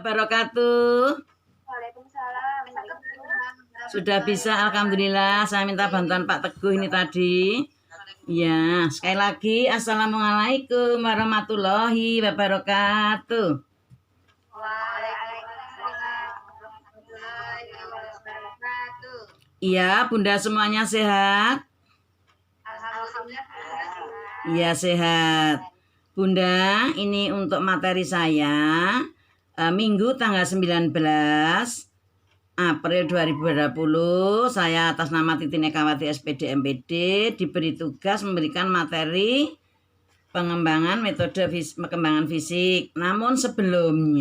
Wabarakatuh. Waalaikumsalam. Sudah bisa, alhamdulillah. Saya minta bantuan Pak Teguh ini tadi. Ya, sekali lagi assalamualaikum warahmatullahi wabarakatuh. Waalaikumsalam warahmatullahi wabarakatuh. Iya, Bunda semuanya sehat? Alhamdulillah. Iya, sehat. Bunda, ini untuk materi saya Minggu tanggal 19 April 2020, saya atas nama Titin Ekawati SPD MPD diberi tugas memberikan materi pengembangan metode pengembangan fisik. Namun sebelum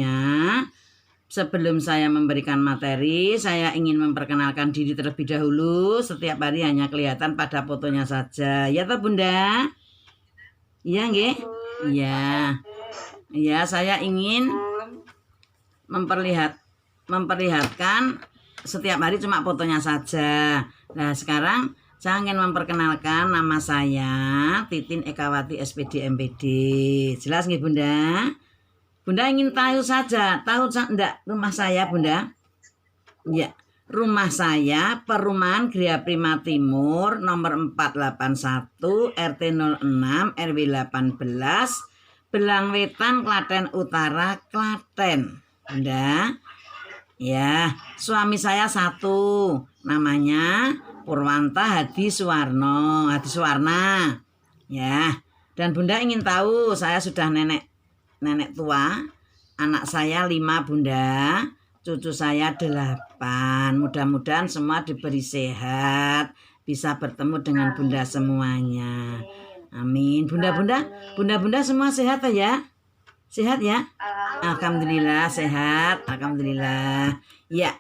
saya memberikan materi, saya ingin memperkenalkan diri terlebih dahulu. Setiap hari hanya kelihatan pada fotonya saja. Ya toh Bunda? Iya nggih? Iya. Ya, saya ingin memperlihatkan setiap hari cuma fotonya saja. Nah, sekarang saya ingin memperkenalkan nama saya Titin Ekawati SPD MPD. Jelas nggih Bunda? Bunda ingin tahu saja, tahu enggak rumah saya Bunda? Ya, rumah saya Perumahan Gria Prima Timur nomor 481 RT 06 RW 18 Belangwetan Klaten Utara Klaten. Bunda, ya, suami saya satu, namanya Purwanta Hadi Suwarna, ya. Dan Bunda ingin tahu, saya sudah nenek tua, anak saya 5 Bunda, cucu saya 8. Mudah-mudahan semua diberi sehat, bisa bertemu dengan Bunda semuanya. Amin. Bunda semua sehat ya? Sehat ya? Alhamdulillah sehat, alhamdulillah. Ya,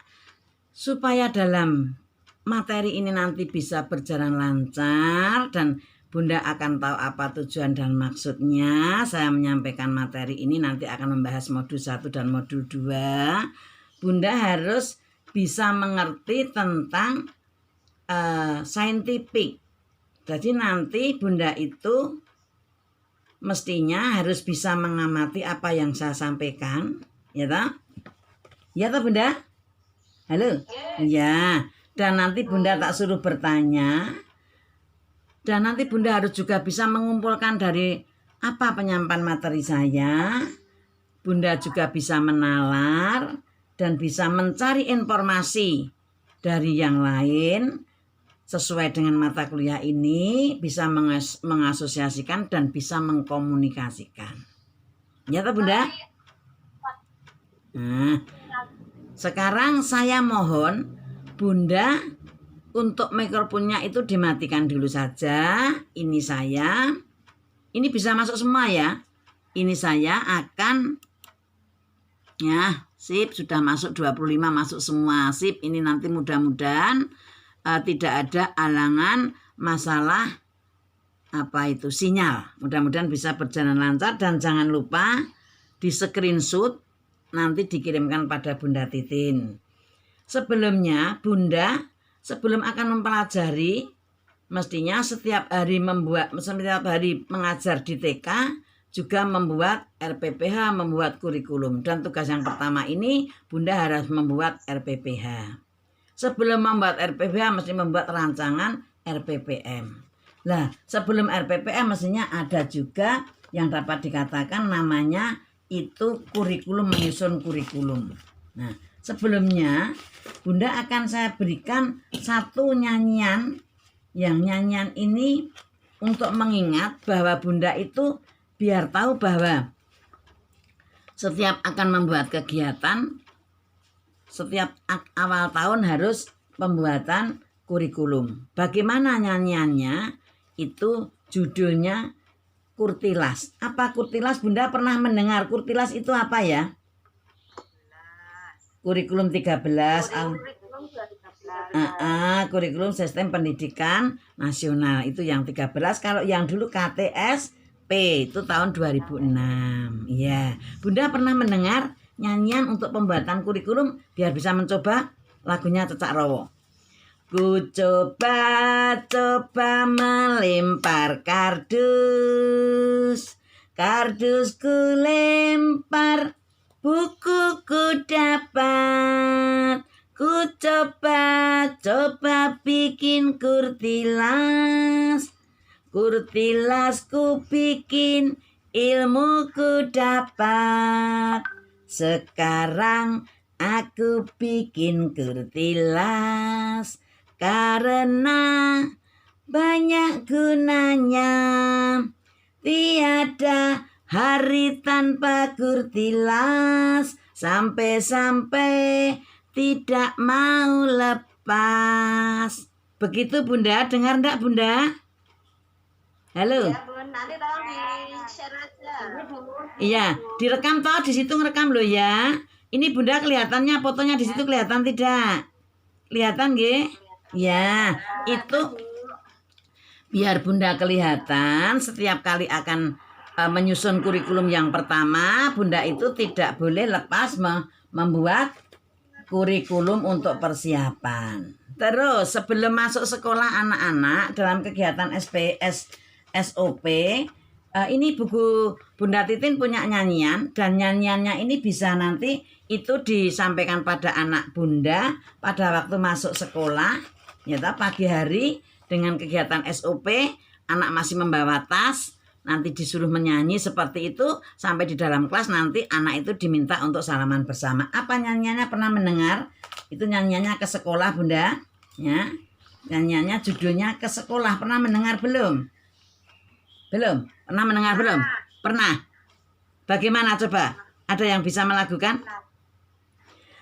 supaya dalam materi ini nanti bisa berjalan lancar dan Bunda akan tahu apa tujuan dan maksudnya. Saya menyampaikan materi ini nanti akan membahas modul 1 dan modul 2. Bunda harus bisa mengerti tentang saintifik. Jadi nanti Bunda itu mestinya harus bisa mengamati apa yang saya sampaikan, ya toh? Ya toh Bunda? Halo? Ya. Dan nanti Bunda tak suruh bertanya. Dan nanti Bunda harus juga bisa mengumpulkan dari apa penyampaian materi saya. Bunda juga bisa menalar dan bisa mencari informasi dari yang lain sesuai dengan mata kuliah ini, bisa mengasosiasikan dan bisa mengkomunikasikan. Ya toh Bunda? Nah, sekarang saya mohon Bunda untuk mikrofonnya itu dimatikan dulu saja. Ini saya. Ini bisa masuk semua ya. Ini saya akan, ya, sip, sudah masuk 25, masuk semua. Sip, ini nanti mudah-mudahan tidak ada halangan masalah sinyal. Mudah-mudahan bisa berjalan lancar dan jangan lupa di screenshot nanti dikirimkan pada Bunda Titin. Sebelumnya Bunda sebelum akan mempelajari mestinya setiap hari mengajar di TK juga membuat RPPH, membuat kurikulum, dan tugas yang pertama ini Bunda harus membuat RPPH. Sebelum membuat RPPH mesti membuat rancangan RPPM. Nah, sebelum RPPM mestinya ada juga yang dapat dikatakan namanya itu kurikulum, menyusun kurikulum. Nah, sebelumnya Bunda akan saya berikan satu nyanyian, yang nyanyian ini untuk mengingat bahwa Bunda itu biar tahu bahwa setiap akan membuat kegiatan, setiap awal tahun harus pembuatan kurikulum. Bagaimana nyanyiannya? Itu judulnya Kurtilas. Apa Kurtilas? Bunda pernah mendengar Kurtilas itu apa ya? Kurikulum 13. Kurikulum Sistem Pendidikan Nasional itu yang 13. Kalau yang dulu KTSP itu tahun 2006. Iya. Bunda pernah mendengar nyanyian untuk pembuatan kurikulum biar bisa mencoba lagunya Cecak Rowo. Ku coba melempar kardus, kardus ku lempar bukuku dapat. Ku coba bikin kurtilas. Kurtilas ku bikin, ilmuku dapat. Sekarang aku bikin kurtilas karena banyak gunanya. Tiada hari tanpa kurtilas, sampai-sampai tidak mau lepas. Begitu Bunda, dengar enggak Bunda? Halo. Ya Bun, nanti tolong di-share aja. Iya, direkam toh, di situ ngerekam loh ya. Ini Bunda kelihatannya fotonya di situ kelihatan tidak? Kelihatan nggih? Ya, itu biar Bunda kelihatan setiap kali akan menyusun kurikulum yang pertama, Bunda itu tidak boleh lepas membuat kurikulum untuk persiapan. Terus sebelum masuk sekolah anak-anak dalam kegiatan SOP, ini buku Bunda Titin punya nyanyian, dan nyanyiannya ini bisa nanti itu disampaikan pada anak Bunda pada waktu masuk sekolah, ya pagi hari dengan kegiatan SOP, anak masih membawa tas, nanti disuruh menyanyi seperti itu sampai di dalam kelas, nanti anak itu diminta untuk salaman bersama. Apa nyanyiannya, pernah mendengar? Itu nyanyiannya ke sekolah Bunda, ya. Nyanyiannya judulnya ke sekolah, pernah mendengar belum? Belum? Pernah mendengar belum? Pernah. Bagaimana coba? Ada yang bisa melakukan?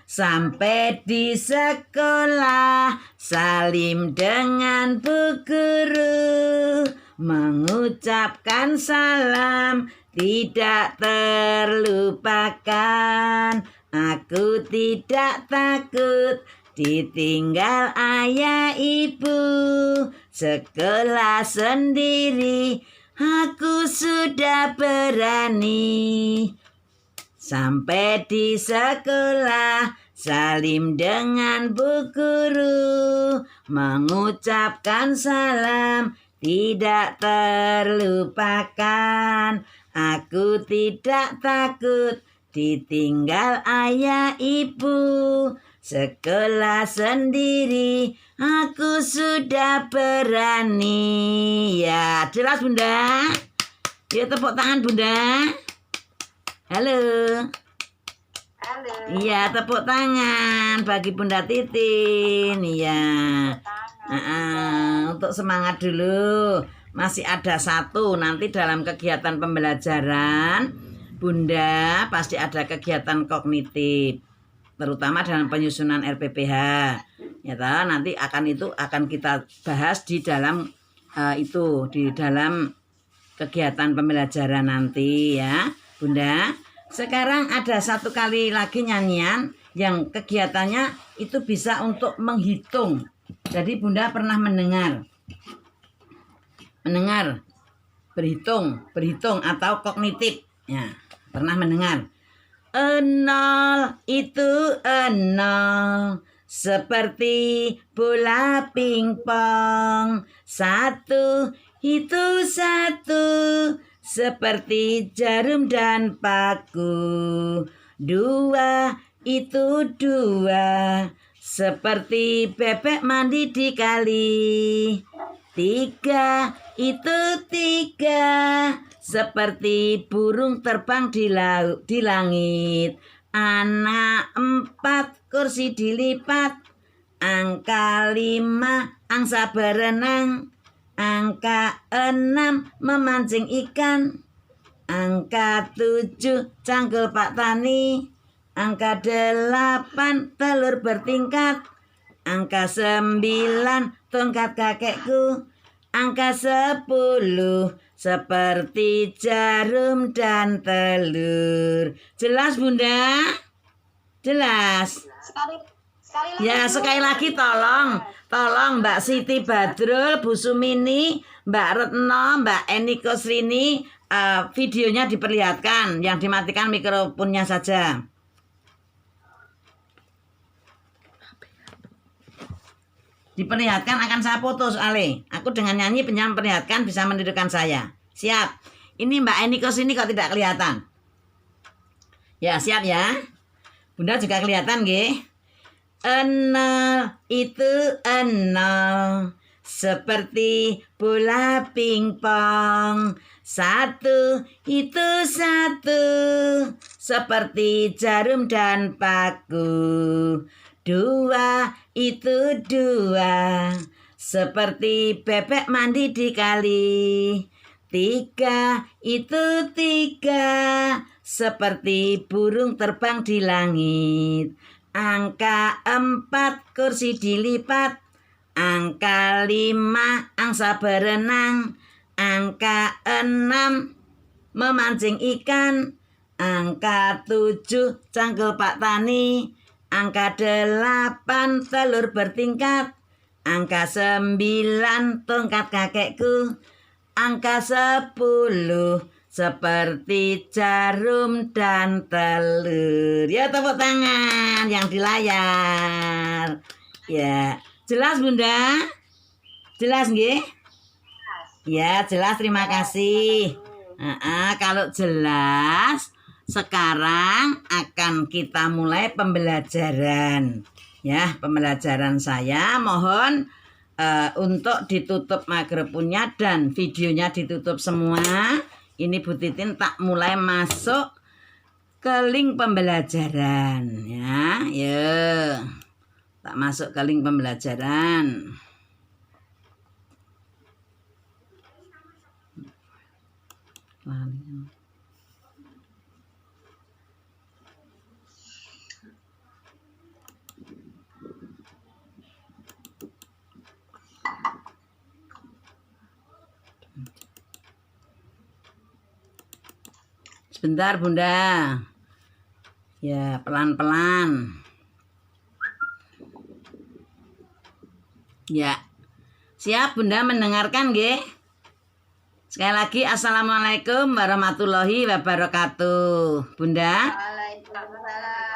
Sampai di sekolah, salim dengan bu guru, mengucapkan salam tidak terlupakan. Aku tidak takut ditinggal ayah ibu, sekolah sendiri aku sudah berani. Sampai di sekolah, salim dengan bu guru, mengucapkan salam tidak terlupakan. Aku tidak takut ditinggal ayah ibu, sekolah sendiri aku sudah berani. Ya, jelas Bunda? Yuk tepuk tangan Bunda. Halo. Halo. Iya, tepuk tangan bagi Bunda Titin. Iya. Untuk semangat dulu. Masih ada satu, nanti dalam kegiatan pembelajaran Bunda pasti ada kegiatan kognitif, terutama dalam penyusunan RPPH. Ya toh, nanti akan kita bahas di dalam di dalam kegiatan pembelajaran nanti ya Bunda. Sekarang ada satu kali lagi nyanyian yang kegiatannya itu bisa untuk menghitung. Jadi Bunda pernah mendengar berhitung atau kognitif ya, pernah mendengar. 0 itu 0 seperti bola pingpong, 1 itu 1 seperti jarum dan paku, 2 itu 2 seperti bebek mandi di kali, 3 itu 3 seperti burung terbang di langit, anak 4 kursi dilipat, angka 5 angsa berenang, angka 6 memancing ikan, angka 7 cangkul Pak Tani, angka 8 telur bertingkat, angka 9 tongkat kakekku, angka 10 seperti jarum dan telur. Jelas Bunda? Jelas? Sekali lagi. Ya, sekali lagi tolong Mbak Siti Badrul, Bu Sumini, Mbak Retno, Mbak Eni Kosrini, videonya diperlihatkan, yang dimatikan mikrofonnya saja. Diperlihatkan akan saya foto soalnya. Aku dengan nyanyi penyanyi memperlihatkan bisa menirukan saya. Siap. Ini Mbak Eni Kosrini kok tidak kelihatan. Ya, siap ya. Bunda juga kelihatan nggih. 0 itu 0 seperti bola pingpong. 1 itu 1 seperti jarum dan paku. 2 itu 2 seperti bebek mandi di kali. 3 itu 3 seperti burung terbang di langit. Angka 4 kursi dilipat. Angka 5 angsa berenang. Angka 6 memancing ikan. Angka 7 cangkul Pak Tani. Angka 8 telur bertingkat. Angka 9 tongkat kakekku. Angka 10 seperti jarum dan telur. Ya, tepuk tangan yang di layar. Ya, jelas Bunda? Jelas nggih? Ya, jelas, terima kasih. Kalau jelas, sekarang akan kita mulai pembelajaran. Ya, pembelajaran saya mohon untuk ditutup mikrofonnya dan videonya ditutup semua. Ini Bu Titin tak mulai masuk ke link pembelajaran ya. Ya. Tak masuk ke link pembelajaran. Sebentar Bunda. Ya, pelan-pelan. Ya. Siap Bunda mendengarkan nggih? Sekali lagi assalamualaikum warahmatullahi wabarakatuh. Bunda? Waalaikumsalam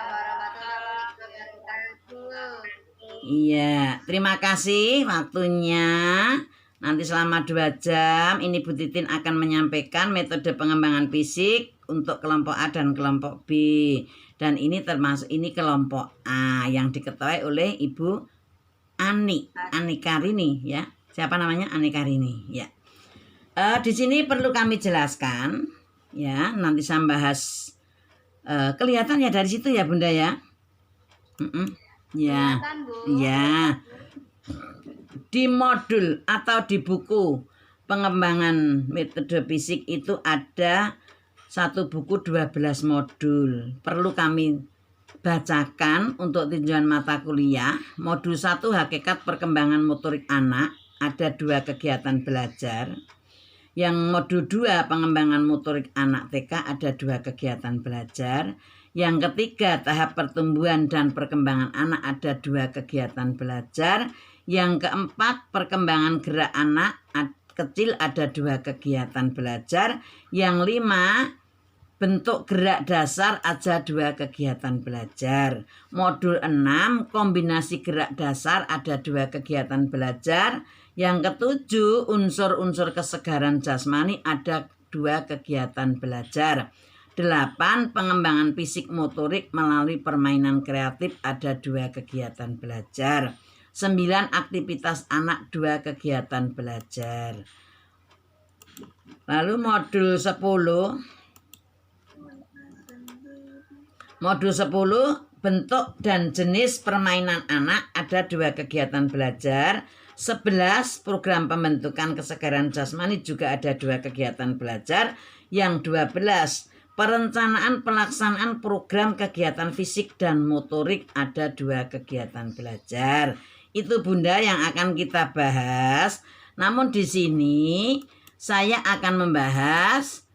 warahmatullahi wabarakatuh. Iya, terima kasih waktunya. Nanti selama 2 jam ini Bu Titin akan menyampaikan metode pengembangan fisik untuk kelompok A dan kelompok B. Dan ini termasuk ini kelompok A yang diketuai oleh Ibu Ani Karini ya. Siapa namanya? Ani Karini ya. Di sini perlu kami jelaskan ya, nanti saya bahas kelihatan ya dari situ ya Bunda ya. Ya. Ya. Di modul atau di buku pengembangan metode fisik itu ada satu buku 12 modul. Perlu kami bacakan untuk tujuan mata kuliah. Modul 1 hakikat perkembangan motorik anak, ada 2 kegiatan belajar. Yang modul 2 pengembangan motorik anak TK ada 2 kegiatan belajar. Yang ketiga tahap pertumbuhan dan perkembangan anak ada 2 kegiatan belajar. Yang keempat perkembangan gerak anak kecil ada 2 kegiatan belajar. Yang 5 bentuk gerak dasar ada 2 kegiatan belajar. Modul 6 kombinasi gerak dasar ada 2 kegiatan belajar. Yang ketujuh unsur-unsur kesegaran jasmani ada 2 kegiatan belajar. 8 pengembangan fisik motorik melalui permainan kreatif ada 2 kegiatan belajar. 9 aktivitas anak 2 kegiatan belajar. Lalu modul 10 bentuk dan jenis permainan anak ada 2 kegiatan belajar. 11 program pembentukan kesegaran jasmani juga ada 2 kegiatan belajar. Yang 12 perencanaan pelaksanaan program kegiatan fisik dan motorik ada 2 kegiatan belajar. Itu Bunda yang akan kita bahas. Namun di sini saya akan membahas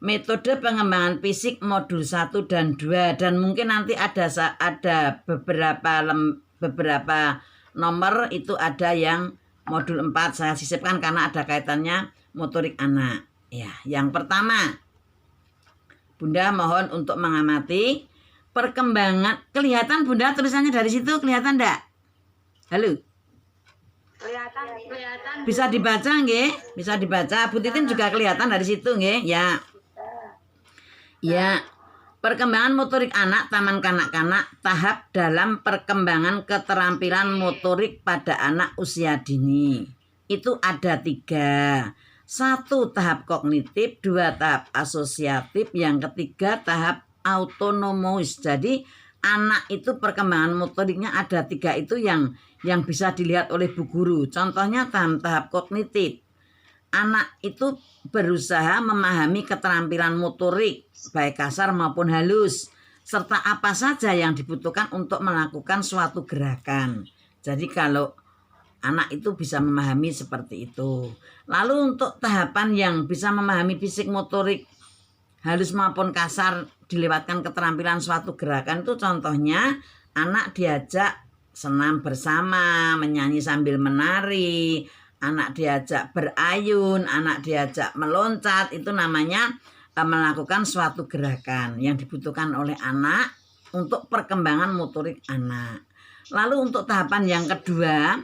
metode pengembangan fisik modul 1 dan 2 dan mungkin nanti ada beberapa nomor itu ada yang modul 4 saya sisipkan karena ada kaitannya motorik anak. Ya, yang pertama Bunda mohon untuk mengamati perkembangan. Kelihatan Bunda tulisannya dari situ, kelihatan enggak? Halo. Kelihatan. Bisa dibaca nggih? Bisa dibaca. Bu Titin juga kelihatan dari situ nggih? Ya. Ya. Perkembangan motorik anak taman kanak-kanak, tahap dalam perkembangan keterampilan motorik pada anak usia dini. Itu ada 3. 1 tahap kognitif, 2 tahap asosiatif, yang ketiga tahap autonomus. Jadi anak itu perkembangan motoriknya ada 3 itu yang bisa dilihat oleh bu guru. Contohnya tahap kognitif. Anak itu berusaha memahami keterampilan motorik, baik kasar maupun halus, serta apa saja yang dibutuhkan untuk melakukan suatu gerakan. Jadi kalau anak itu bisa memahami seperti itu. Lalu untuk tahapan yang bisa memahami fisik motorik halus maupun kasar dilewatkan keterampilan suatu gerakan itu contohnya anak diajak senam bersama, menyanyi sambil menari, anak diajak berayun, anak diajak meloncat, itu namanya melakukan suatu gerakan yang dibutuhkan oleh anak untuk perkembangan motorik anak. Lalu untuk tahapan yang kedua,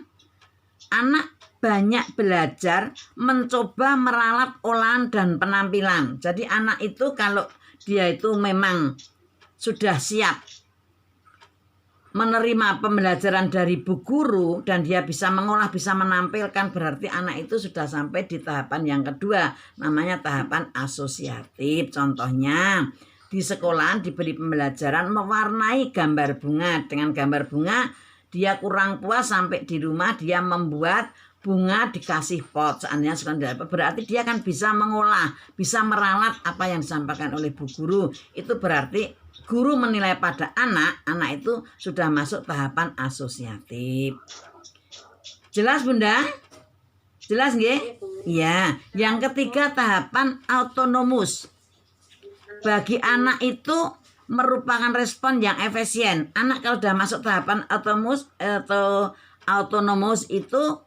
anak banyak belajar mencoba meralat olahan dan penampilan. Jadi anak itu kalau dia itu memang sudah siap menerima pembelajaran dari bu guru dan dia bisa mengolah, bisa menampilkan, berarti anak itu sudah sampai di tahapan yang kedua, namanya tahapan asosiatif. Contohnya di sekolahan diberi pembelajaran mewarnai gambar bunga. Dengan gambar bunga dia kurang puas, sampai di rumah dia membuat bunga dikasih pot. Seandainya sudah berarti dia kan bisa mengolah, bisa meralat apa yang disampaikan oleh bu guru. Itu berarti guru menilai pada anak itu sudah masuk tahapan asosiatif. Jelas Bunda? Jelas nggih? Ya. Yang ketiga tahapan autonomus. Bagi anak itu merupakan respon yang efisien. Anak kalau sudah masuk tahapan autonomus itu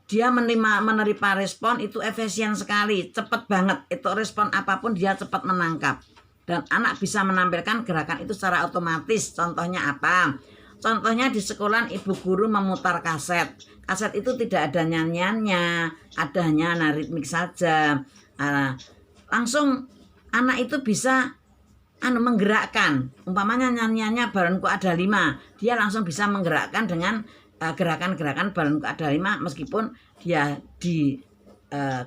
dia menerima respon itu efisien sekali, cepat banget. Itu respon apapun dia cepat menangkap. Dan anak bisa menampilkan gerakan itu secara otomatis. Contohnya apa? Contohnya di sekolah ibu guru memutar kaset. Kaset itu tidak ada nyanyiannya, ada hanya ritmik saja. Langsung anak itu bisa menggerakkan. Umpamanya nyanyiannya balonku ada 5. Dia langsung bisa menggerakkan dengan gerakan-gerakan balonku ada 5 meskipun dia di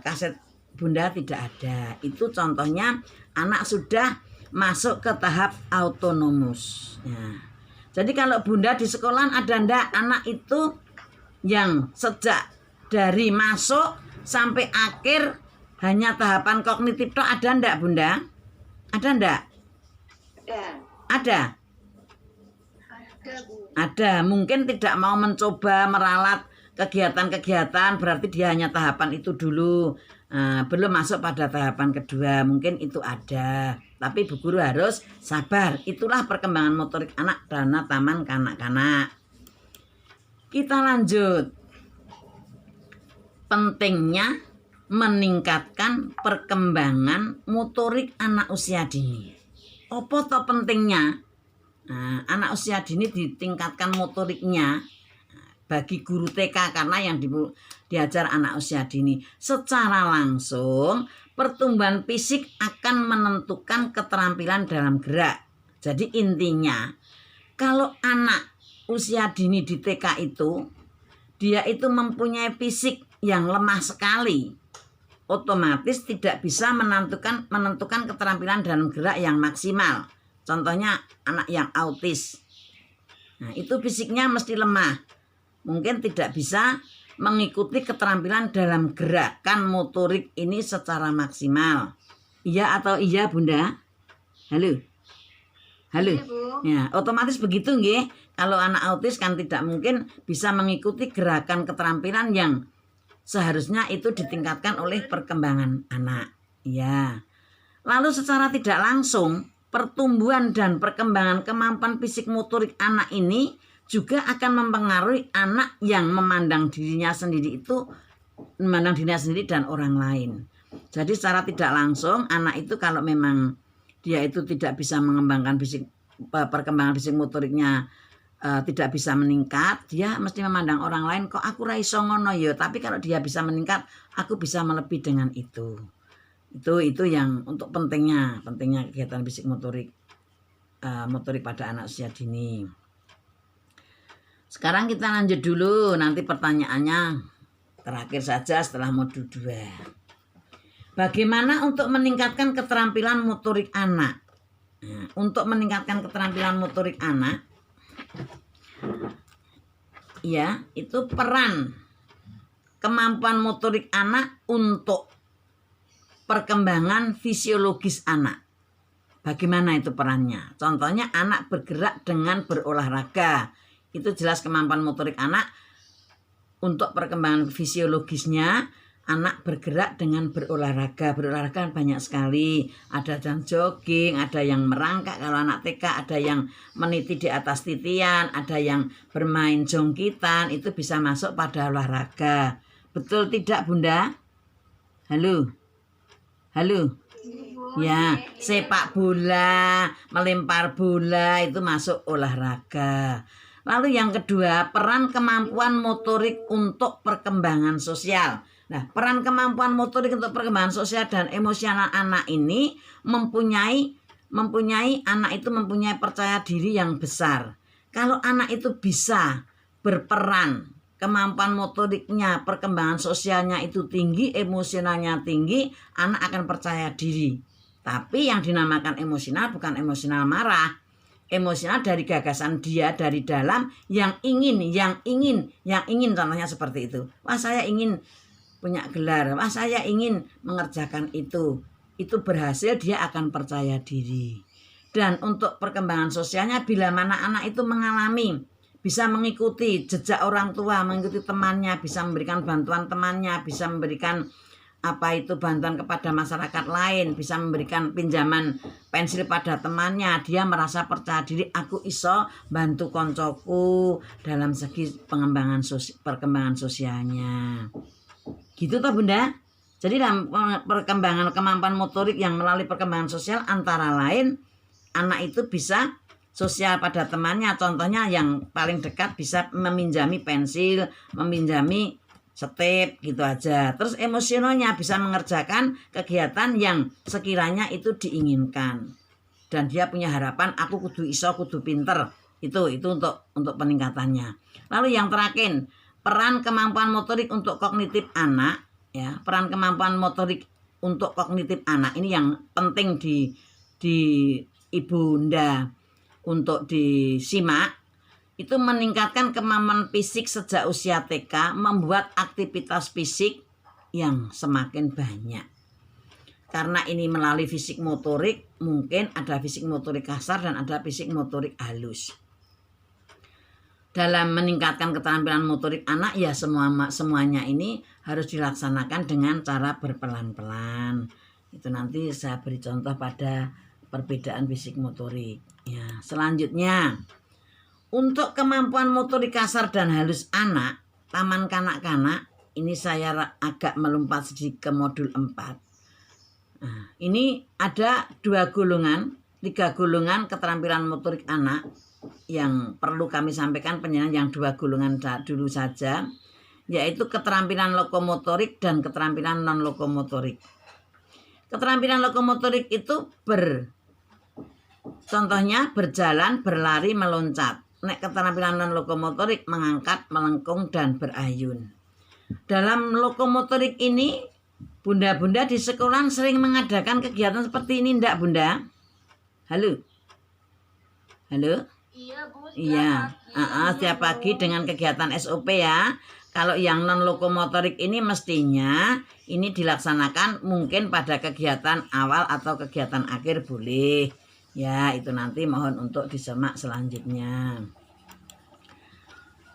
kaset Bunda tidak ada. Itu contohnya anak sudah masuk ke tahap autonomus. Ya. Jadi kalau Bunda di sekolah ada ndak anak itu yang sejak dari masuk sampai akhir hanya tahapan kognitif toh, ada ndak Bunda? Ada ndak? Ada. Ada. Mungkin tidak mau mencoba meralat kegiatan-kegiatan, berarti dia hanya tahapan itu dulu. Belum masuk pada tahapan kedua, mungkin itu ada. Tapi bu guru harus sabar. Itulah perkembangan motorik anak dana taman kanak-kanak. Kita lanjut. Pentingnya meningkatkan perkembangan motorik anak usia dini. Apa toh pentingnya? Anak usia dini ditingkatkan motoriknya bagi guru TK karena yang diajar anak usia dini secara langsung pertumbuhan fisik akan menentukan keterampilan dalam gerak. Jadi intinya kalau anak usia dini di TK itu dia itu mempunyai fisik yang lemah sekali, otomatis tidak bisa menentukan keterampilan dalam gerak yang maksimal. Contohnya anak yang autis. Nah, itu fisiknya mesti lemah. Mungkin tidak bisa mengikuti keterampilan dalam gerakan motorik ini secara maksimal. Iya atau iya Bunda? Halo? Halo? Ya, otomatis begitu nggih. Kalau anak autis kan tidak mungkin bisa mengikuti gerakan keterampilan yang seharusnya itu ditingkatkan oleh perkembangan anak. Ya. Lalu secara tidak langsung pertumbuhan dan perkembangan kemampuan fisik motorik anak ini juga akan mempengaruhi anak yang memandang dirinya sendiri dan orang lain. Jadi secara tidak langsung anak itu kalau memang dia itu tidak bisa mengembangkan perkembangan fisik motoriknya tidak bisa meningkat, dia mesti memandang orang lain kok aku ra iso ngono ya, tapi kalau dia bisa meningkat, aku bisa melebihi dengan itu. Itu yang untuk pentingnya kegiatan fisik motorik. motorik pada anak usia dini. Sekarang kita lanjut dulu, nanti pertanyaannya terakhir saja setelah modul 2. Bagaimana untuk meningkatkan keterampilan motorik anak? Nah, untuk meningkatkan keterampilan motorik anak, ya, itu peran kemampuan motorik anak untuk perkembangan fisiologis anak. Bagaimana itu perannya? Contohnya anak bergerak dengan berolahraga. Itu jelas kemampuan motorik anak. Untuk perkembangan fisiologisnya, anak bergerak dengan berolahraga. Berolahraga banyak sekali. Ada yang jogging, ada yang merangkak kalau anak TK, ada yang meniti di atas titian, ada yang bermain jongkitan. Itu bisa masuk pada olahraga. Betul tidak, Bunda? Halo? Halo? Ya, sepak bola, melempar bola itu masuk olahraga. Lalu yang kedua, peran kemampuan motorik untuk perkembangan sosial. Nah, peran kemampuan motorik untuk perkembangan sosial dan emosional anak ini mempunyai anak itu mempunyai percaya diri yang besar. Kalau anak itu bisa berperan, kemampuan motoriknya, perkembangan sosialnya itu tinggi, emosionalnya tinggi, anak akan percaya diri. Tapi yang dinamakan emosional bukan emosional marah. Emosional dari gagasan dia dari dalam yang ingin, contohnya seperti itu. Wah, saya ingin punya gelar, wah saya ingin mengerjakan itu. Itu berhasil, dia akan percaya diri. Dan untuk perkembangan sosialnya, bila mana anak itu mengalami, bisa mengikuti jejak orang tua, mengikuti temannya, bisa memberikan bantuan temannya, bisa memberikan bantuan kepada masyarakat lain, bisa memberikan pinjaman pensil pada temannya, dia merasa percaya diri, aku iso bantu koncoku dalam segi perkembangan sosialnya. Gitu toh Bunda? Jadi dalam perkembangan kemampuan motorik yang melalui perkembangan sosial antara lain anak itu bisa sosial pada temannya, contohnya yang paling dekat bisa meminjami pensil, meminjami step gitu aja. Terus emosionalnya bisa mengerjakan kegiatan yang sekiranya itu diinginkan. Dan dia punya harapan aku kudu iso, kudu pinter. Itu untuk peningkatannya. Lalu yang terakhir, peran kemampuan motorik untuk kognitif anak, ya. Peran kemampuan motorik untuk kognitif anak ini yang penting di Ibu Bunda untuk disimak. Itu meningkatkan kemampuan fisik sejak usia TK, membuat aktivitas fisik yang semakin banyak. Karena ini melalui fisik motorik, mungkin ada fisik motorik kasar dan ada fisik motorik halus. Dalam meningkatkan keterampilan motorik anak, ya semuanya ini harus dilaksanakan dengan cara berpelan-pelan. Itu nanti saya beri contoh pada perbedaan fisik motorik. Ya, selanjutnya, untuk kemampuan motorik kasar dan halus anak, taman kanak-kanak, ini saya agak melompat sedikit ke modul 4. Nah, ini ada 3 golongan keterampilan motorik anak yang perlu kami sampaikan penjelasan yang 2 golongan dulu saja, yaitu keterampilan lokomotorik dan keterampilan non-lokomotorik. Keterampilan lokomotorik itu contohnya berjalan, berlari, meloncat. Nek keterampilan non lokomotorik mengangkat, melengkung dan berayun. Dalam lokomotorik ini bunda-bunda di sekolah sering mengadakan kegiatan seperti ini ndak Bunda? Halo? Halo? Iya Bu. Iya. Setiap pagi dengan kegiatan SOP ya. Kalau yang non lokomotorik ini mestinya ini dilaksanakan mungkin pada kegiatan awal atau kegiatan akhir boleh. Ya, itu nanti mohon untuk disimak selanjutnya.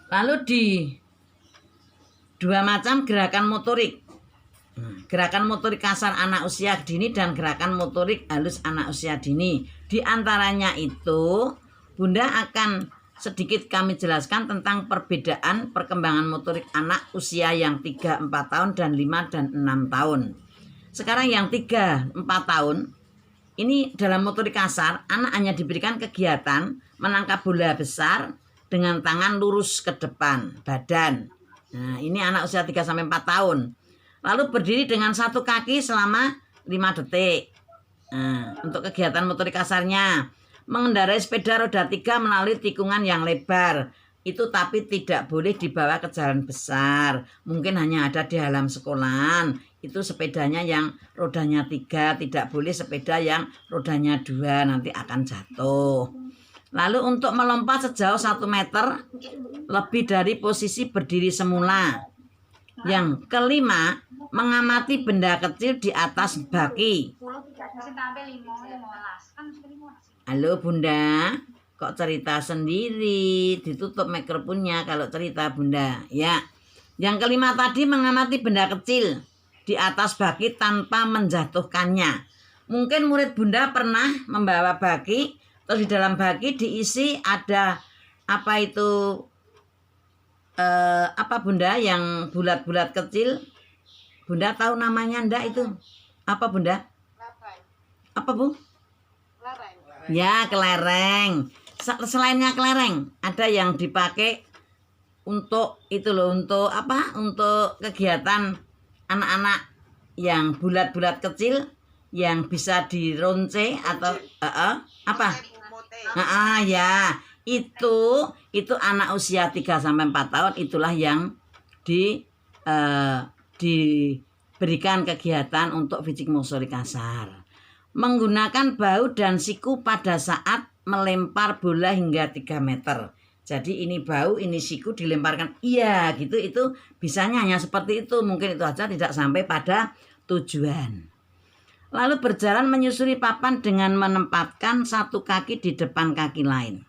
Lalu di 2 macam gerakan motorik. Gerakan motorik kasar anak usia dini dan gerakan motorik halus anak usia dini. Di antaranya itu, Bunda akan sedikit kami jelaskan tentang perbedaan perkembangan motorik anak usia yang 3-4 tahun dan 5 dan 6 tahun. Sekarang yang 3-4 tahun, ini dalam motorik kasar, anak hanya diberikan kegiatan menangkap bola besar dengan tangan lurus ke depan badan. Nah, ini anak usia 3-4 tahun. Lalu berdiri dengan 1 kaki selama 5 detik. Nah, untuk kegiatan motorik kasarnya, mengendarai sepeda roda 3 melalui tikungan yang lebar. Itu tapi tidak boleh dibawa ke jalan besar. Mungkin hanya ada di halaman sekolahan. Itu sepedanya yang rodanya 3, tidak boleh sepeda yang rodanya 2, nanti akan jatuh. Lalu untuk melompat sejauh 1 meter lebih dari posisi berdiri semula. Yang kelima, mengamati benda kecil di atas baki. Halo Bunda, kok cerita sendiri? Ditutup mikrofonnya kalau cerita Bunda. Ya. Yang kelima tadi mengamati benda kecil di atas baki tanpa menjatuhkannya. Mungkin murid Bunda pernah membawa baki, terus di dalam baki diisi ada apa itu apa Bunda yang bulat-bulat kecil? Bunda tahu namanya ndak itu? Apa Bunda? Apa Bu? Ya, kelereng. Selainnya kelereng, ada yang dipakai untuk itu loh, untuk apa? Untuk kegiatan anak-anak yang bulat-bulat kecil yang bisa dironce atau apa? Ya, itu anak usia 3 sampai 4 tahun itulah yang diberikan kegiatan untuk fisik motorik kasar. Menggunakan bahu dan siku pada saat melempar bola hingga 3 meter. Jadi ini bahu, ini siku dilemparkan. Iya gitu, itu bisanya hanya seperti itu. Mungkin itu aja, tidak sampai pada tujuan. Lalu berjalan menyusuri papan dengan menempatkan satu kaki di depan kaki lain.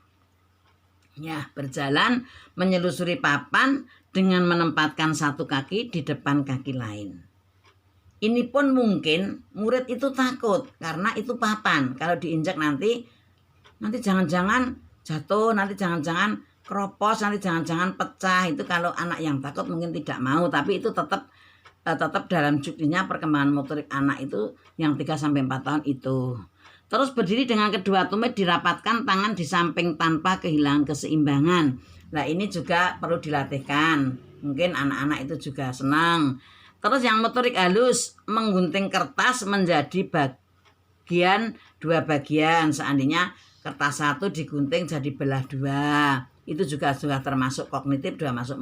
Ya, berjalan menyelusuri papan dengan menempatkan satu kaki di depan kaki lain. Ini pun mungkin murid itu takut karena itu papan. Kalau diinjak nanti jangan-jangan jatuh, nanti jangan-jangan keropos, nanti jangan-jangan pecah. Itu kalau anak yang takut mungkin tidak mau, tapi itu tetap dalam cutinya perkembangan motorik anak itu yang 3 sampai 4 tahun itu. Terus berdiri dengan kedua tumit, dirapatkan tangan di samping tanpa kehilangan keseimbangan. Nah, ini juga perlu dilatihkan. Mungkin anak-anak itu juga senang. Terus yang motorik halus, menggunting kertas menjadi bagian 2 bagian. Seandainya kertas 1 digunting jadi belah 2. Itu juga termasuk kognitif, juga masuk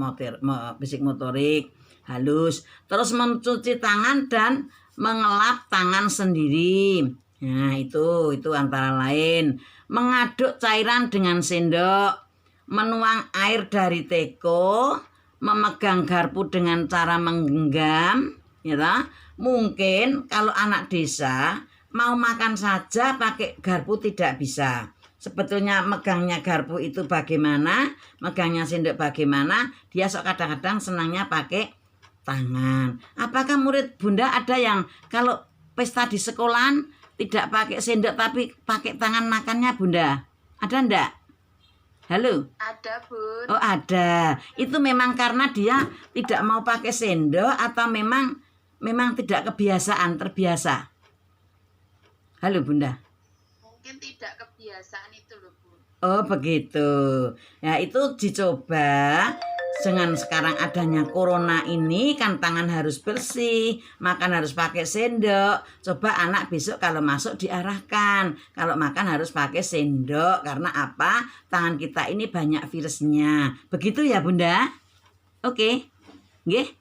fisik motorik halus. Terus mencuci tangan dan mengelap tangan sendiri. Nah, itu antara lain. Mengaduk cairan dengan sendok, menuang air dari teko, memegang garpu dengan cara menggenggam, ya. Mungkin kalau anak desa mau makan saja pakai garpu tidak bisa. Sebetulnya megangnya garpu itu bagaimana, megangnya sendok bagaimana, dia sok kadang-kadang senangnya pakai tangan. Apakah murid Bunda ada yang kalau pesta di sekolahan tidak pakai sendok tapi pakai tangan makannya Bunda? Ada ndak? Halo? Ada, Bun. Oh, ada. Itu memang karena dia tidak mau pakai sendok atau memang tidak terbiasa? Halo, Bunda. Mungkin tidak kebiasaan itu loh, Bun. Oh, begitu. Ya, itu dicoba. Dengan sekarang adanya corona ini kan tangan harus bersih, makan harus pakai sendok. Coba anak besok kalau masuk diarahkan, kalau makan harus pakai sendok. Karena apa? Tangan kita ini banyak virusnya. Begitu ya Bunda? Oke. Nggih?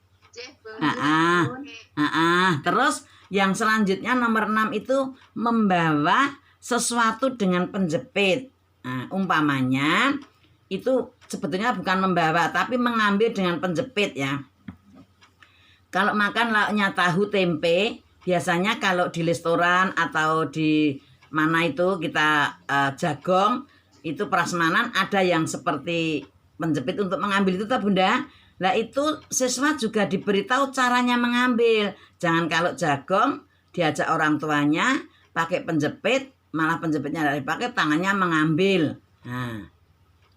Terus yang selanjutnya nomor 6 itu membawa sesuatu dengan penjepit. Nah, umpamanya itu sebetulnya bukan membawa tapi mengambil dengan penjepit ya. Kalau makan lauknya tahu tempe, biasanya kalau di restoran atau di mana itu kita jagong itu prasmanan ada yang seperti penjepit untuk mengambil itu tak Bunda. Nah itu siswa juga diberitahu caranya mengambil. Jangan kalau jagong diajak orang tuanya pakai penjepit, malah penjepitnya tidak dipakai, tangannya mengambil. Nah,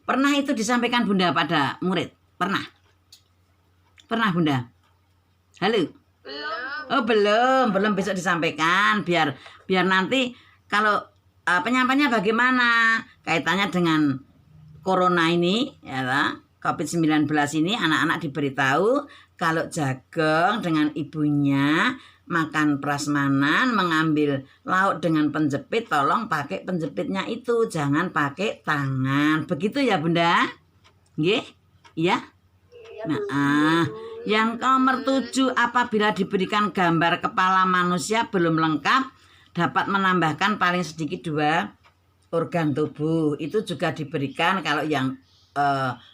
pernah itu disampaikan Bunda pada murid? Pernah Bunda? Halo? Belum. Oh belum besok disampaikan biar nanti kalau penyampaiannya bagaimana kaitannya dengan corona ini ya lah. COVID-19 ini anak-anak diberitahu kalau Jagong dengan ibunya makan prasmanan, mengambil lauk dengan penjepit, tolong pakai penjepitnya itu, jangan pakai tangan. Begitu ya Bunda? Nggih? Iya? Nah, yang nomor 7, apabila diberikan gambar kepala manusia belum lengkap, dapat menambahkan paling sedikit 2 organ tubuh. Itu juga diberikan kalau yang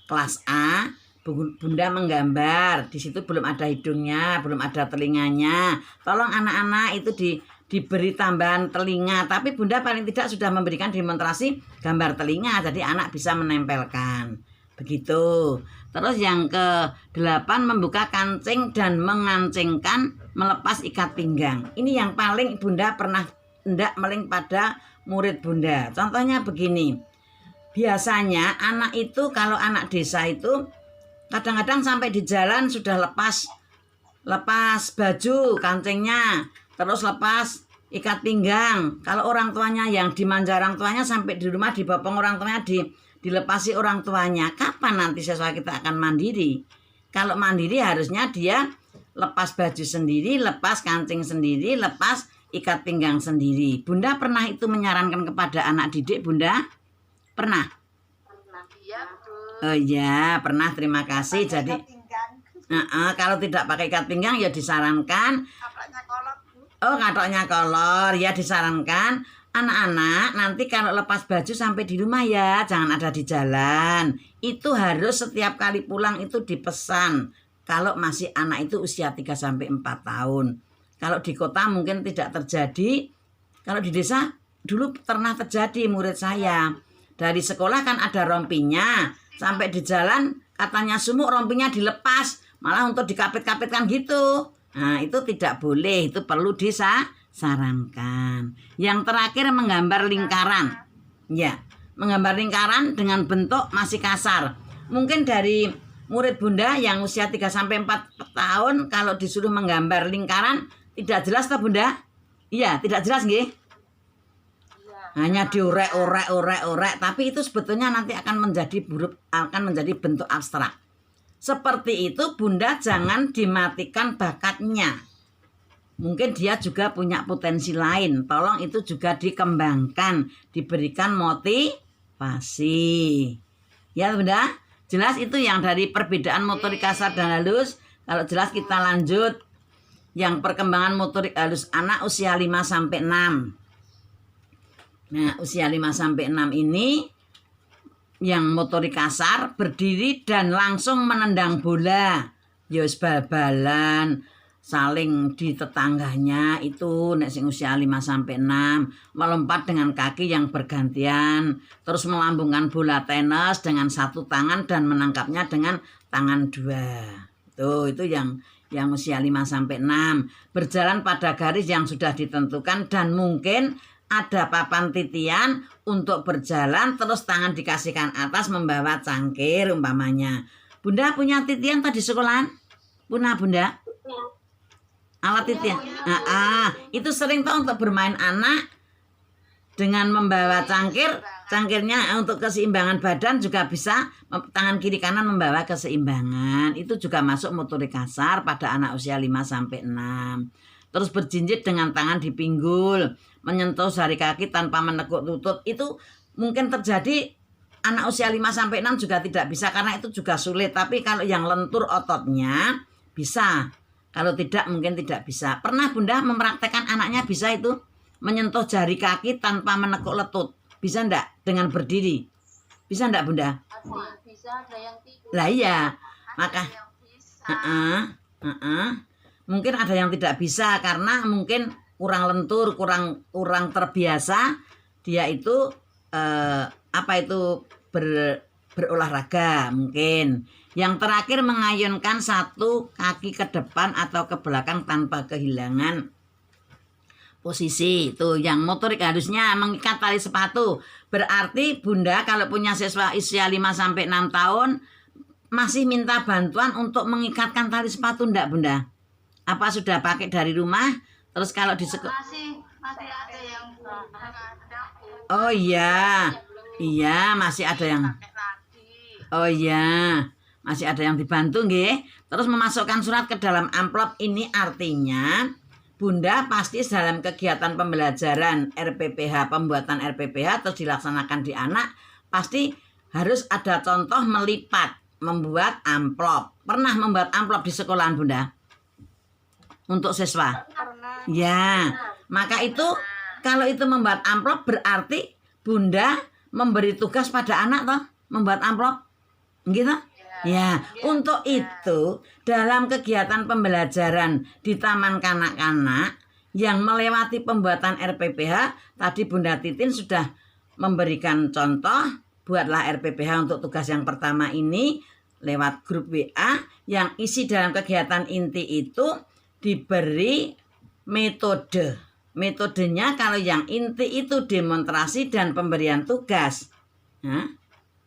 kelas A, Bunda menggambar. Di situ belum ada hidungnya, belum ada telinganya. Tolong anak-anak itu diberi tambahan telinga. Tapi Bunda paling tidak sudah memberikan demonstrasi gambar telinga, jadi anak bisa menempelkan. Begitu. Terus yang ke-8, membuka kancing dan mengancingkan, melepas ikat pinggang. Ini yang paling Bunda pernah hendak meling pada murid Bunda. Contohnya begini. Biasanya anak itu, kalau anak desa itu kadang-kadang sampai di jalan sudah lepas baju kancingnya, terus lepas ikat pinggang. Kalau orang tuanya yang dimanja orang tuanya, sampai di rumah dibopong orang tuanya, dilepasi orang tuanya. Kapan nanti siswa kita akan mandiri? Kalau mandiri harusnya dia lepas baju sendiri, lepas kancing sendiri, lepas ikat pinggang sendiri. Bunda pernah itu menyarankan kepada anak didik Bunda? Pernah? Iya, Bu. Oh iya, pernah, terima kasih. Jadi kalau tidak pakai ikat pinggang ya disarankan. Kapaknya kolot, Bu. Oh, katoknya kolor. Ya disarankan anak-anak nanti kalau lepas baju sampai di rumah ya, jangan ada di jalan. Itu harus setiap kali pulang itu dipesan. Kalau masih anak itu usia 3 sampai 4 tahun. Kalau di kota mungkin tidak terjadi. Kalau di desa dulu pernah terjadi murid saya. Dari sekolah kan ada rompinya. Sampai di jalan katanya sumuk, rompinya dilepas. Malah untuk dikapit-kapitkan gitu. Nah itu tidak boleh. Itu perlu disarankan. Yang terakhir menggambar lingkaran. Ya, menggambar lingkaran dengan bentuk masih kasar. Mungkin dari murid Bunda yang usia 3 sampai 4 tahun kalau disuruh menggambar lingkaran tidak jelas toh Bunda? Iya, tidak jelas nggih? Hanya diorek, tapi itu sebetulnya nanti akan menjadi bentuk abstrak. Seperti itu Bunda jangan dimatikan bakatnya. Mungkin dia juga punya potensi lain. Tolong itu juga dikembangkan, diberikan motivasi. Ya Bunda, jelas itu yang dari perbedaan motorik kasar dan halus. Kalau jelas kita lanjut yang perkembangan motorik halus anak usia 5 sampai 6. Nah, usia 5 sampai 6 ini yang motorik kasar berdiri dan langsung menendang bola. Yos bal-balan, saling di tetangganya itu nek sing usia 5 sampai 6, melompat dengan kaki yang bergantian, terus melambungkan bola tenis dengan satu tangan dan menangkapnya dengan tangan 2. Itu yang usia 5 sampai 6, berjalan pada garis yang sudah ditentukan dan mungkin ada papan titian untuk berjalan, terus tangan dikasihkan atas membawa cangkir umpamanya. Bunda punya titian tadi sekolahan? Punya Bunda? Alat titian? Itu sering tuh untuk bermain anak dengan membawa cangkirnya untuk keseimbangan badan juga bisa, tangan kiri kanan membawa keseimbangan. Itu juga masuk motorik kasar pada anak usia 5 sampai 6. Terus berjinjit dengan tangan di pinggul, menyentuh jari kaki tanpa menekuk lutut. Itu mungkin terjadi anak usia 5 sampai 6 juga tidak bisa karena itu juga sulit. Tapi kalau yang lentur ototnya bisa. Kalau tidak mungkin tidak bisa. Pernah Bunda mempraktekkan anaknya bisa itu menyentuh jari kaki tanpa menekuk lutut? Bisa enggak dengan berdiri? Bisa enggak Bunda? Ada yang bisa, ada yang tidak. Lah iya. Maka Ada yang bisa. Mungkin ada yang tidak bisa karena mungkin kurang lentur, kurang terbiasa dia itu berolahraga mungkin. Yang terakhir mengayunkan satu kaki ke depan atau ke belakang tanpa kehilangan posisi. Itu yang motorik harusnya mengikat tali sepatu. Berarti Bunda kalau punya siswa usia 5 sampai 6 tahun masih minta bantuan untuk mengikatkan tali sepatu enggak Bunda? Apa sudah pakai dari rumah? Terus kalau di sekolah Masih ada yang belum ada. Oh iya. Iya, masih ada yang. Pakai lagi. Oh iya. Masih ada yang dibantu nggih. Terus memasukkan surat ke dalam amplop ini artinya Bunda pasti dalam kegiatan pembelajaran RPPH, pembuatan RPPH terus dilaksanakan di anak, pasti harus ada contoh melipat, membuat amplop. Pernah membuat amplop di sekolahan Bunda? Untuk siswa? Pernah. Ya, maka itu kalau itu membuat amplop berarti Bunda memberi tugas pada anak toh, membuat amplop. Gitu? Ya, untuk itu dalam kegiatan pembelajaran di taman kanak-kanak yang melewati pembuatan RPPH, tadi Bunda Titin sudah memberikan contoh, buatlah RPPH untuk tugas yang pertama ini lewat grup WA yang isi dalam kegiatan inti itu diberi metode. Metodenya kalau yang inti itu demonstrasi dan pemberian tugas. Nah,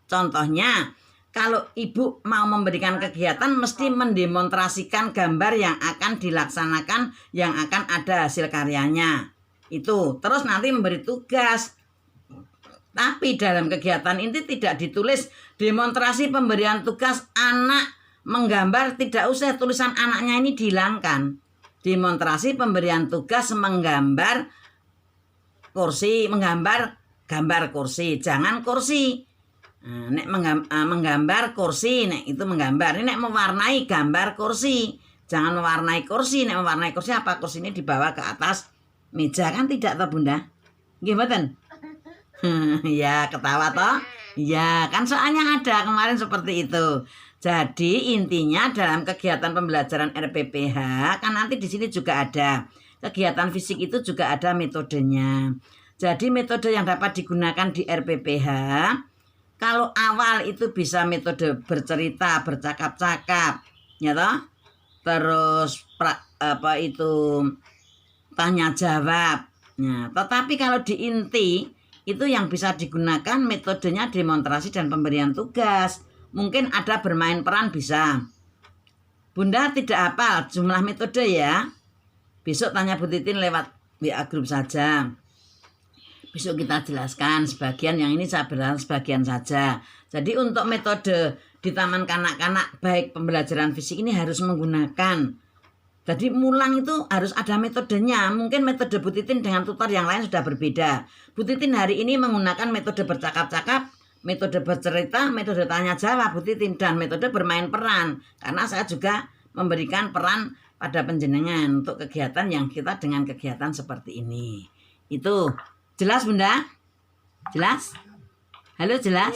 contohnya kalau ibu mau memberikan kegiatan mesti mendemonstrasikan gambar yang akan dilaksanakan, yang akan ada hasil karyanya. Itu, terus nanti memberi tugas. Tapi dalam kegiatan ini tidak ditulis demonstrasi pemberian tugas anak menggambar, tidak usah, tulisan anaknya ini dihilangkan. Demonstrasi pemberian tugas menggambar kursi, menggambar gambar kursi, jangan kursi. Nek menggambar kursi, nek itu menggambar. Ini nek mewarnai gambar kursi, jangan mewarnai kursi. Nek mewarnai kursi apa? Kursi ini dibawa ke atas meja kan tidak toh Bunda? Gimana? Ya ketawa toh? Ya kan soalnya ada kemarin seperti itu. Jadi intinya dalam kegiatan pembelajaran RPPH kan nanti di sini juga ada kegiatan fisik itu juga ada metodenya. Jadi metode yang dapat digunakan di RPPH kalau awal itu bisa metode bercerita, bercakap-cakap, ya toh? Terus tanya jawab. Nah, tetapi kalau di inti itu yang bisa digunakan metodenya demonstrasi dan pemberian tugas. Mungkin ada bermain peran bisa. Bunda tidak hafal jumlah metode ya. Besok tanya Bu Titin lewat WA grup saja. Besok kita jelaskan sebagian, yang ini saya berjelaskan sebagian saja. Jadi untuk metode di taman kanak-kanak baik pembelajaran fisik ini harus menggunakan. Jadi mulang itu harus ada metodenya. Mungkin metode Bu Titin dengan tutor yang lain sudah berbeda. Bu Titin hari ini menggunakan metode bercakap-cakap, metode bercerita, metode tanya jawab Bu Titin, dan metode bermain peran. Karena saya juga memberikan peran pada penjenengan untuk kegiatan yang kita dengan kegiatan seperti ini. Itu jelas Bunda? Jelas? Halo jelas?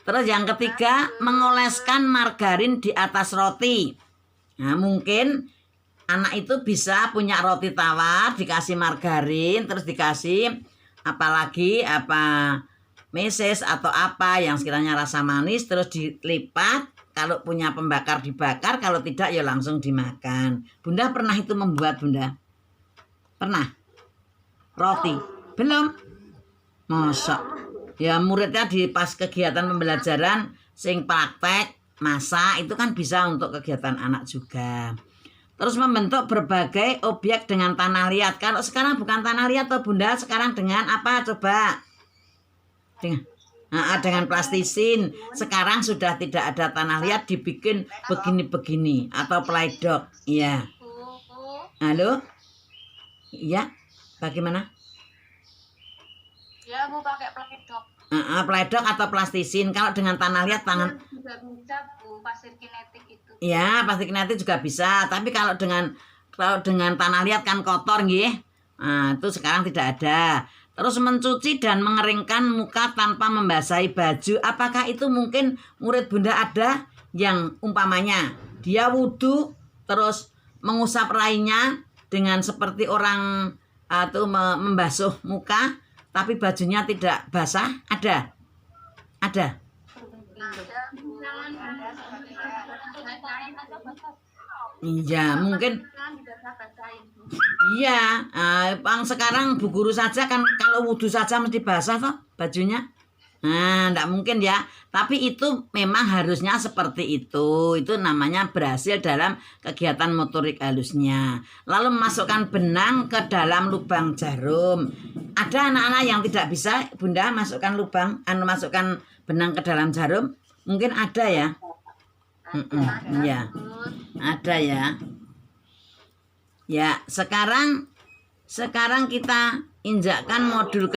Terus yang ketiga, mengoleskan margarin di atas roti. Nah mungkin anak itu bisa punya roti tawar, dikasih margarin, terus dikasih apalagi meses atau apa yang sekiranya rasa manis, terus dilipat. Kalau punya pembakar dibakar, kalau tidak ya langsung dimakan. Bunda pernah itu membuat Bunda? Pernah? Roti? Belum? Masa? Ya muridnya di pas kegiatan pembelajaran sing praktek masak itu kan bisa untuk kegiatan anak juga. Terus membentuk berbagai objek dengan tanah liat. Kalau sekarang bukan tanah liat tuh Bunda, sekarang dengan apa coba? Dengan plastisin. Sekarang sudah tidak ada tanah liat, dibikin begini-begini atau playdok. Iya. Halo? Iya. Bagaimana? Ya Bu pakai playdok. Playdok atau plastisin. Kalau dengan tanah liat tangan Juga bisa Bu, pasir kinetik itu. ya, pasir kinetik juga bisa. Tapi kalau dengan tanah liat kan kotor nggih. Nah, itu sekarang tidak ada. Terus mencuci dan mengeringkan muka tanpa membasahi baju. Apakah itu mungkin murid Bunda ada yang umpamanya dia wudhu terus mengusap rainya dengan seperti orang atau membasuh muka tapi bajunya tidak basah? Ada? Ada? Iya, mungkin. Iya, bang sekarang Bu Guru saja kan kalau wudhu saja mesti basah toh bajunya. Nah, enggak mungkin ya. Tapi itu memang harusnya seperti itu. Itu namanya berhasil dalam kegiatan motorik halusnya. Lalu masukkan benang ke dalam lubang jarum. Ada anak-anak yang tidak bisa Bunda masukkan masukkan benang ke dalam jarum? Mungkin ada ya. Ya, ada ya. Ya, sekarang kita injakkan modul